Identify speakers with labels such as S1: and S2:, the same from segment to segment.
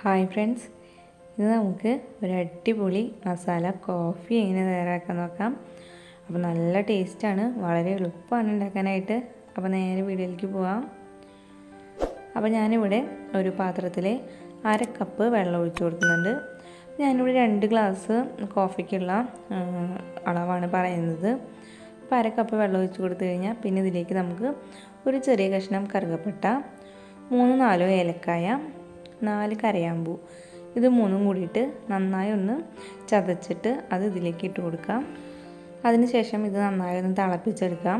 S1: Hi friends, ഇത് നമുക്ക് ഒരു അടിപൊളി മസാല കോഫി എങ്ങനെ തയ്യാറാക്കാൻ നോക്കാം. അപ്പോൾ നല്ല ടേസ്റ്റാണ്, വളരെ എളുപ്പമാണ് ഉണ്ടാക്കാനായിട്ട്. അപ്പോൾ നേരെ വീഡിയോയിലേക്ക് പോവാം. അപ്പോൾ ഞാനിവിടെ ഒരു പാത്രത്തിൽ 1/2 കപ്പ് വെള്ളം ഒഴിച്ച് കൊടുക്കുന്നുണ്ട്. ഞാനിവിടെ 2 ഗ്ലാസ് കോഫിക്കുള്ള അളവാണ് പറയുന്നത്. അപ്പോൾ 1/2 കപ്പ് വെള്ളം ഒഴിച്ച് കൊടുത്തു കഴിഞ്ഞാൽ പിന്നെ ഇതിലേക്ക് നമുക്ക് ഒരു ചെറിയ കഷ്ണം കറുകപ്പട്ട, 3-4 ഏലക്കായ, 4 കരയാമ്പൂ, ഇത് 3 കൂടിയിട്ട് നന്നായി ഒന്ന് ചതച്ചിട്ട് അത് ഇതിലേക്ക് ഇട്ട് കൊടുക്കാം. അതിനുശേഷം ഇത് നന്നായി ഒന്ന് തിളപ്പിച്ചെടുക്കാം.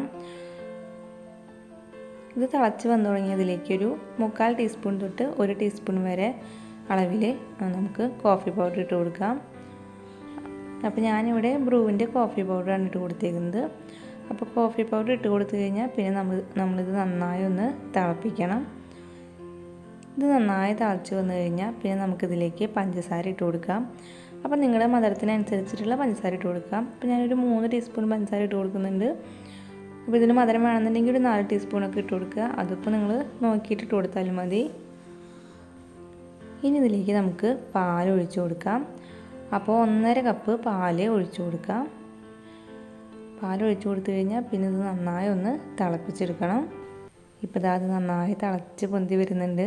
S1: ഇത് തിളച്ച് വന്നു തുടങ്ങിയതിലേക്കൊരു 1/4 ടീസ്പൂൺ തൊട്ട് 1 ടീസ്പൂൺ വരെ അളവിൽ നമുക്ക് കോഫി പൗഡർ ഇട്ട് കൊടുക്കാം. അപ്പോൾ ഞാനിവിടെ ബ്രൂവിൻ്റെ കോഫി പൗഡറാണ് ഇട്ട് കൊടുത്തേക്കുന്നത്. അപ്പോൾ കോഫി പൗഡർ ഇട്ട് കൊടുത്തു കഴിഞ്ഞാൽ പിന്നെ നമ്മളിത് നന്നായി ഒന്ന് തിളപ്പിക്കണം. ഇത് നന്നായി തിളച്ച് വന്നു കഴിഞ്ഞാൽ പിന്നെ നമുക്കിതിലേക്ക് പഞ്ചസാര ഇട്ട് കൊടുക്കാം. അപ്പോൾ നിങ്ങളുടെ മധുരത്തിനനുസരിച്ചിട്ടുള്ള പഞ്ചസാര ഇട്ട് കൊടുക്കാം. അപ്പോൾ ഞാനൊരു 3 ടീസ്പൂൺ പഞ്ചസാര ഇട്ട് കൊടുക്കുന്നുണ്ട്. അപ്പോൾ ഇതിന് മധുരം വേണമെന്നുണ്ടെങ്കിൽ ഒരു 4 ടീസ്പൂണൊക്കെ ഇട്ട് കൊടുക്കുക. അതിപ്പോൾ നിങ്ങൾ നോക്കിയിട്ട് ഇട്ട് കൊടുത്താലും മതി. ഇനി ഇതിലേക്ക് നമുക്ക് പാൽ ഒഴിച്ചു കൊടുക്കാം. അപ്പോൾ 1.5 കപ്പ് പാൽ ഒഴിച്ചു കൊടുക്കാം. പാൽ ഒഴിച്ചു കൊടുത്തു കഴിഞ്ഞാൽ പിന്നെ ഇത് നന്നായി ഒന്ന് തിളപ്പിച്ചെടുക്കണം. ഇപ്പോൾ അത് നന്നായി തിളച്ച് പൊന്തി വരുന്നുണ്ട്.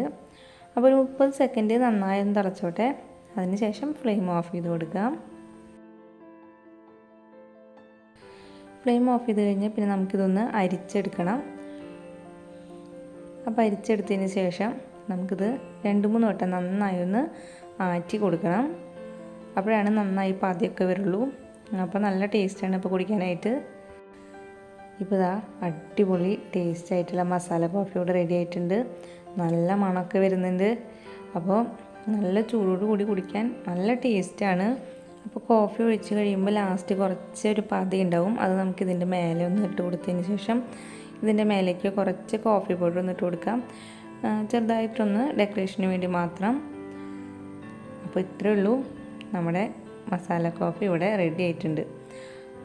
S1: അപ്പോൾ ഒരു 30 സെക്കൻഡ് നന്നായി ഒന്ന് തിളച്ചോട്ടെ. അതിനുശേഷം ഫ്ലെയിം ഓഫ് ചെയ്ത് കൊടുക്കാം. ഫ്ലെയിം ഓഫ് ചെയ്ത് കഴിഞ്ഞാൽ പിന്നെ നമുക്കിതൊന്ന് അരിച്ചെടുക്കണം. അപ്പോൾ അരിച്ചെടുത്തതിന് ശേഷം നമുക്കിത് 2-3 വട്ടം നന്നായി ഒന്ന് ആറ്റി കൊടുക്കണം. അപ്പോഴാണ് നന്നായി പതിയൊക്കെ വരുള്ളൂ. അപ്പോൾ നല്ല ടേസ്റ്റാണ് ഇപ്പോൾ കുടിക്കാനായിട്ട്. ഇപ്പോൾ ഇതാ അടിപൊളി ടേസ്റ്റ് ആയിട്ടുള്ള മസാല കോഫി ഇവിടെ റെഡി ആയിട്ടുണ്ട്. നല്ല മണമൊക്കെ വരുന്നുണ്ട്. അപ്പോൾ നല്ല ചൂടോട് കൂടി കുടിക്കാൻ നല്ല ടേസ്റ്റാണ്. അപ്പോൾ കോഫി ഒഴിച്ച് കഴിയുമ്പോൾ ലാസ്റ്റ് കുറച്ചൊരു പതി ഉണ്ടാവും. അത് നമുക്ക് ഇതിൻ്റെ മേലെ ഒന്ന് ഇട്ട് കൊടുത്തതിന് ശേഷം ഇതിൻ്റെ മേലേക്ക് കുറച്ച് കോഫി പൗഡർ ഒന്ന് ഇട്ട് കൊടുക്കാം, ചെറുതായിട്ടൊന്ന് ഡെക്കറേഷന് വേണ്ടി മാത്രം. അപ്പോൾ ഇത്രയേ ഉള്ളൂ, നമ്മുടെ മസാല കോഫി ഇവിടെ റെഡി ആയിട്ടുണ്ട്.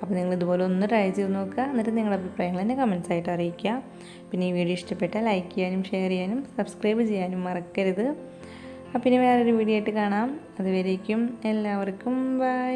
S1: അപ്പോൾ നിങ്ങൾ ഇതുപോലെ ഒന്ന് ട്രൈ ചെയ്ത് നോക്കുക. എന്നിട്ട് നിങ്ങളുടെ അഭിപ്രായങ്ങൾ എന്നെ കമൻസ് ആയിട്ട് അറിയിക്കുക. പിന്നെ ഈ വീഡിയോ ഇഷ്ടപ്പെട്ടാൽ ലൈക്ക് ചെയ്യാനും ഷെയർ ചെയ്യാനും സബ്സ്ക്രൈബ് ചെയ്യാനും മറക്കരുത്. അപ്പോൾ ഇനി വേറൊരു വീഡിയോ ആയിട്ട് കാണാം. അതുവരേക്കും എല്ലാവർക്കും ബൈ.